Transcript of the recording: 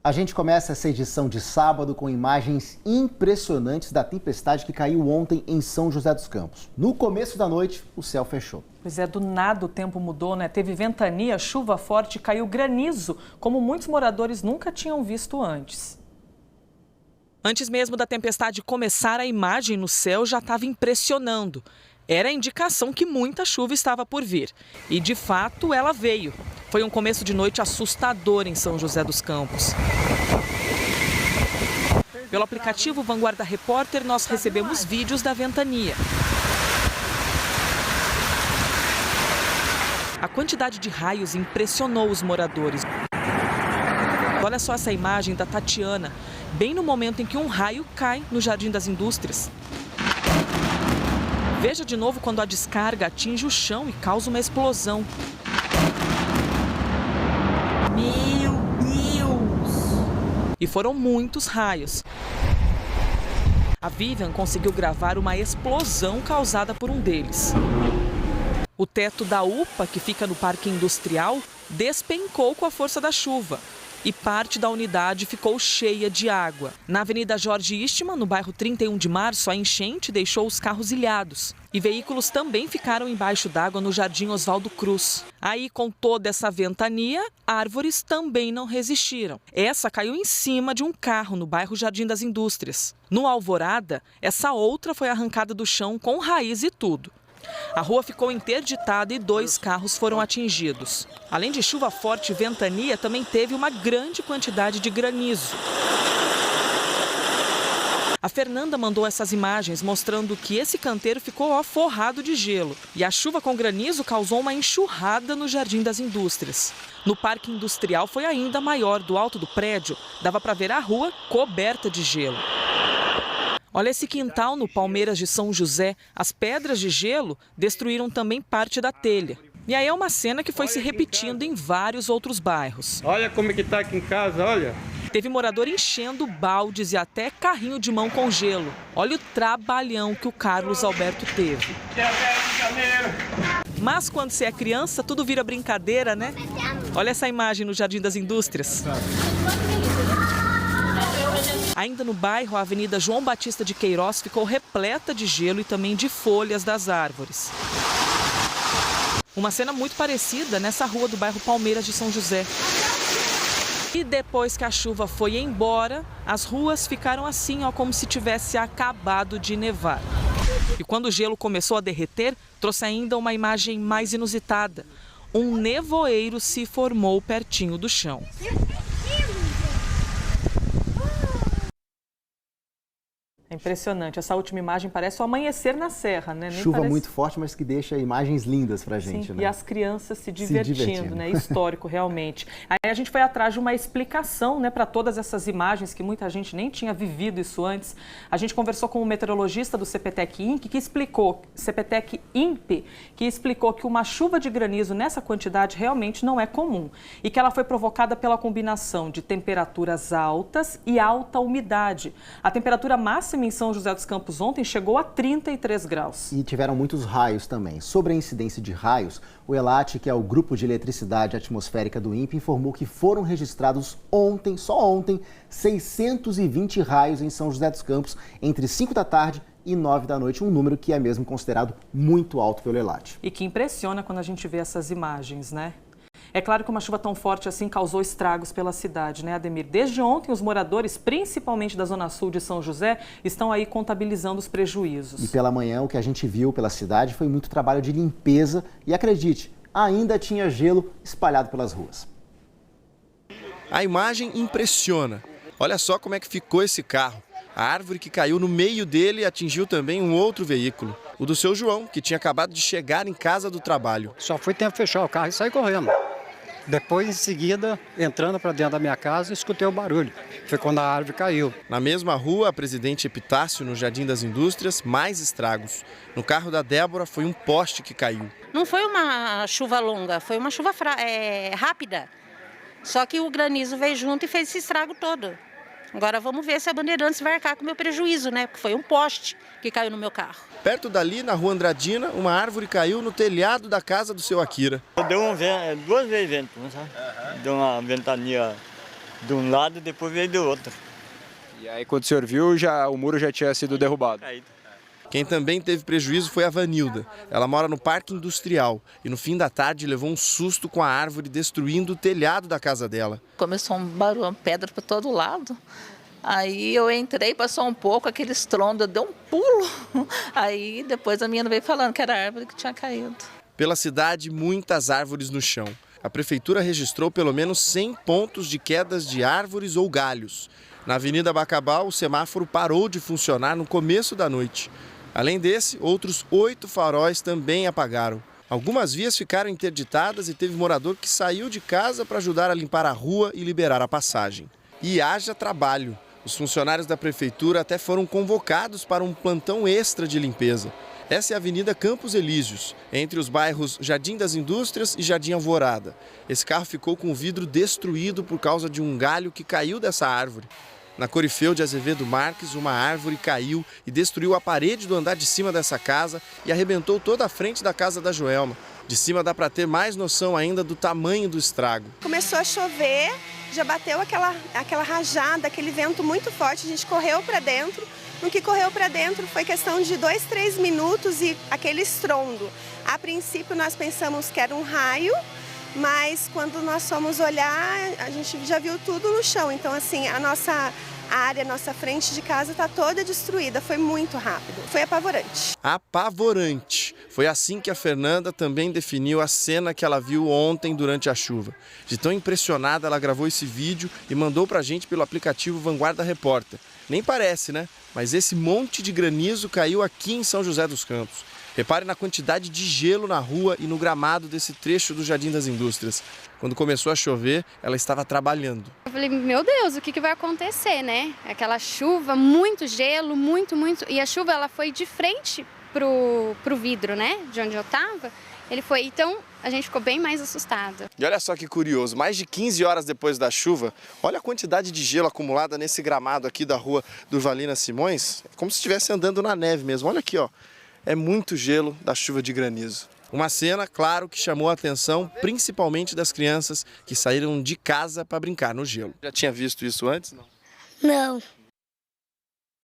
A gente começa essa edição de sábado com imagens impressionantes da tempestade que caiu ontem em São José dos Campos. No começo da noite, o céu fechou. Pois é, do nada o tempo mudou, né? Teve ventania, chuva forte, caiu granizo, como muitos moradores nunca tinham visto antes. Antes mesmo da tempestade começar, a imagem no céu já estava impressionando. Era a indicação que muita chuva estava por vir. E, de fato, ela veio. Foi um começo de noite assustador em São José dos Campos. Pelo aplicativo Vanguarda Repórter, nós recebemos vídeos da ventania. A quantidade de raios impressionou os moradores. Olha só essa imagem da Tatiana, bem no momento em que um raio cai no Jardim das Indústrias. Veja de novo quando a descarga atinge o chão e causa uma explosão. Meu Deus! E foram muitos raios. A Vivian conseguiu gravar uma explosão causada por um deles. O teto da UPA, que fica no Parque Industrial, despencou com a força da chuva. E parte da unidade ficou cheia de água. Na Avenida Jorge Istman, no bairro 31 de Março, a enchente deixou os carros ilhados. E veículos também ficaram embaixo d'água no Jardim Oswaldo Cruz. Aí, com toda essa ventania, árvores também não resistiram. Essa caiu em cima de um carro no bairro Jardim das Indústrias. No Alvorada, essa outra foi arrancada do chão com raiz e tudo. A rua ficou interditada e 2 carros foram atingidos. Além de chuva forte e ventania, também teve uma grande quantidade de granizo. A Fernanda mandou essas imagens mostrando que esse canteiro ficou forrado de gelo. E a chuva com granizo causou uma enxurrada no Jardim das Indústrias. No Parque Industrial foi ainda maior. Do alto do prédio, dava para ver a rua coberta de gelo. Olha esse quintal no Palmeiras de São José. As pedras de gelo destruíram também parte da telha. E aí é uma cena que foi se repetindo em vários outros bairros. Olha como é que está aqui em casa, olha. Teve morador enchendo baldes e até carrinho de mão com gelo. Olha o trabalhão que o Carlos Alberto teve. Mas quando você é criança, tudo vira brincadeira, né? Olha essa imagem no Jardim das Indústrias. Ainda no bairro, a Avenida João Batista de Queiroz ficou repleta de gelo e também de folhas das árvores. Uma cena muito parecida nessa rua do bairro Palmeiras de São José. E depois que a chuva foi embora, as ruas ficaram assim, ó, como se tivesse acabado de nevar. E quando o gelo começou a derreter, trouxe ainda uma imagem mais inusitada. Um nevoeiro se formou pertinho do chão. É impressionante. Essa última imagem parece o amanhecer na serra, né? Chuva muito forte, mas que deixa imagens lindas pra gente, Sim, né? E as crianças se divertindo, né? Histórico, realmente. Aí a gente foi atrás de uma explicação, né, para todas essas imagens, que muita gente nem tinha vivido isso antes. A gente conversou com um meteorologista do CPTEC INPE, que explicou que uma chuva de granizo nessa quantidade realmente não é comum. E que ela foi provocada pela combinação de temperaturas altas e alta umidade. A temperatura máxima em São José dos Campos ontem chegou a 33 graus. E tiveram muitos raios também. Sobre a incidência de raios, o ELAT, que é o Grupo de Eletricidade Atmosférica do INPE, informou que foram registrados ontem, só ontem, 620 raios em São José dos Campos, entre 5 da tarde e 9 da noite, um número que é mesmo considerado muito alto pelo ELAT. E que impressiona quando a gente vê essas imagens, né? É claro que uma chuva tão forte assim causou estragos pela cidade, né, Ademir? Desde ontem, os moradores, principalmente da Zona Sul de São José, estão aí contabilizando os prejuízos. E pela manhã, o que a gente viu pela cidade foi muito trabalho de limpeza e, acredite, ainda tinha gelo espalhado pelas ruas. A imagem impressiona. Olha só como é que ficou esse carro. A árvore que caiu no meio dele atingiu também um outro veículo, o do seu João, que tinha acabado de chegar em casa do trabalho. Só foi tempo de fechar o carro e sair correndo. Depois, em seguida, entrando para dentro da minha casa, escutei o barulho. Foi quando a árvore caiu. Na mesma rua, a Presidente Epitácio, no Jardim das Indústrias, mais estragos. No carro da Débora, foi um poste que caiu. Não foi uma chuva longa, foi uma chuva rápida. Só que o granizo veio junto e fez esse estrago todo. Agora vamos ver se a Bandeirantes vai arcar com o meu prejuízo, né? Porque foi um poste que caiu no meu carro. Perto dali, na rua Andradina, uma árvore caiu no telhado da casa do seu Akira. Deu duas vezes vento, sabe? Deu uma ventania de um lado e depois veio do outro. E aí quando o senhor viu, o muro já tinha sido derrubado. Caído. Quem também teve prejuízo foi a Vanilda. Ela mora no Parque Industrial e no fim da tarde levou um susto com a árvore destruindo o telhado da casa dela. Começou um barulho, uma pedra para todo lado. Aí eu entrei, passou um pouco, aquele estrondo, deu um pulo. Aí depois a menina veio falando que era a árvore que tinha caído. Pela cidade, muitas árvores no chão. A prefeitura registrou pelo menos 100 pontos de quedas de árvores ou galhos. Na Avenida Bacabal, o semáforo parou de funcionar no começo da noite. Além desse, outros 8 faróis também apagaram. Algumas vias ficaram interditadas e teve morador que saiu de casa para ajudar a limpar a rua e liberar a passagem. E haja trabalho. Os funcionários da prefeitura até foram convocados para um plantão extra de limpeza. Essa é a Avenida Campos Elíseos, entre os bairros Jardim das Indústrias e Jardim Alvorada. Esse carro ficou com o vidro destruído por causa de um galho que caiu dessa árvore. Na Corifeu de Azevedo Marques, uma árvore caiu e destruiu a parede do andar de cima dessa casa e arrebentou toda a frente da casa da Joelma. De cima dá para ter mais noção ainda do tamanho do estrago. Começou a chover, já bateu aquela rajada, aquele vento muito forte, a gente correu para dentro. No que correu para dentro foi questão de 2, 3 minutos e aquele estrondo. A princípio nós pensamos que era um raio, mas quando nós fomos olhar, a gente já viu tudo no chão. Então, assim, a nossa área, a nossa frente de casa está toda destruída. Foi muito rápido, foi apavorante. Apavorante. Foi assim que a Fernanda também definiu a cena que ela viu ontem durante a chuva. De tão impressionada, ela gravou esse vídeo e mandou pra gente pelo aplicativo Vanguarda Repórter. Nem parece, né? Mas esse monte de granizo caiu aqui em São José dos Campos. Repare na quantidade de gelo na rua e no gramado desse trecho do Jardim das Indústrias. Quando começou a chover, ela estava trabalhando. Eu falei, meu Deus, o que vai acontecer, né? Aquela chuva, muito gelo, muito. E a chuva, ela foi de frente pro vidro, né? De onde eu estava. Ele foi, então a gente ficou bem mais assustada. E olha só que curioso, mais de 15 horas depois da chuva, olha a quantidade de gelo acumulada nesse gramado aqui da rua Durvalina Simões. É como se estivesse andando na neve mesmo. Olha aqui, ó. É muito gelo da chuva de granizo. Uma cena, claro, que chamou a atenção principalmente das crianças que saíram de casa para brincar no gelo. Já tinha visto isso antes? Não. Não.